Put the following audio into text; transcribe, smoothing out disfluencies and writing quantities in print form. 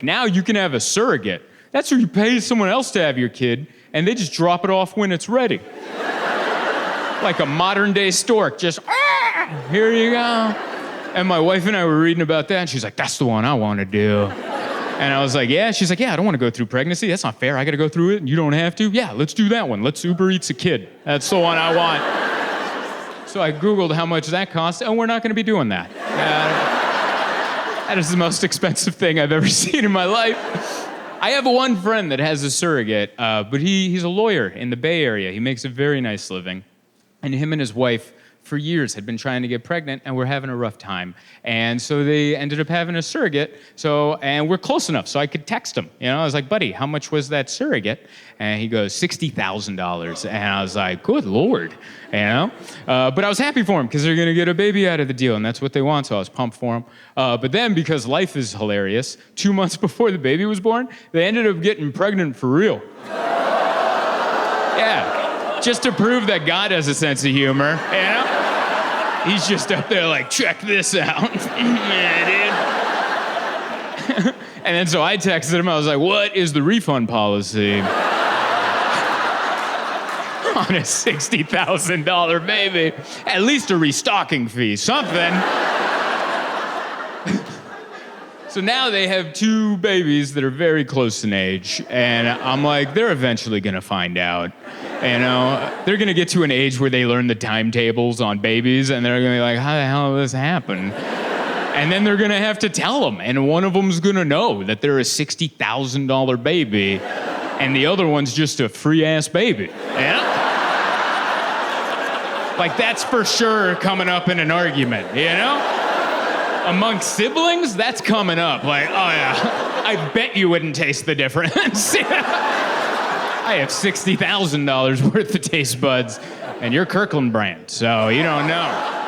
Now you can have a surrogate. That's where you pay someone else to have your kid, and they just drop it off when it's ready. Like a modern day stork, just, here you go. And my wife and I were reading about that, and she's like, that's the one I want to do. And I was like, yeah? She's like, yeah, I don't want to go through pregnancy. That's not fair. I got to go through it, and you don't have to. Yeah, let's do that one. Let's Uber Eats a kid. That's the one I want. So I Googled how much that costs, and we're not going to be doing that. That is the most expensive thing I've ever seen in my life. I have one friend that has a surrogate, but he's a lawyer in the Bay Area. He makes a very nice living. And him and his wife, for years, had been trying to get pregnant and were having a rough time. And so they ended up having a surrogate. And we're close enough, so I could text him. You know, I was like, buddy, how much was that surrogate? And he goes, $60,000. And I was like, good Lord, you know? But I was happy for him because they're gonna get a baby out of the deal, and that's what they want, so I was pumped for him. But then, because life is hilarious, 2 months before the baby was born, they ended up getting pregnant for real. Yeah. Just to prove that God has a sense of humor, you know? He's just up there like, check this out. Yeah, dude. And then so I texted him, I was like, what is the refund policy on a $60,000 baby? At least a restocking fee, something. So now they have 2 babies that are very close in age, and I'm like, they're eventually gonna find out. You know, they're gonna get to an age where they learn the timetables on babies, and they're gonna be like, how the hell did this happen? And then they're gonna have to tell them, and one of them's gonna know that they're a $60,000 baby, and the other one's just a free-ass baby. Yeah? Like, that's for sure coming up in an argument, you know? Among siblings, that's coming up. Like, oh yeah, I bet you wouldn't taste the difference. I have $60,000 worth of taste buds, and you're Kirkland brand, so you don't know.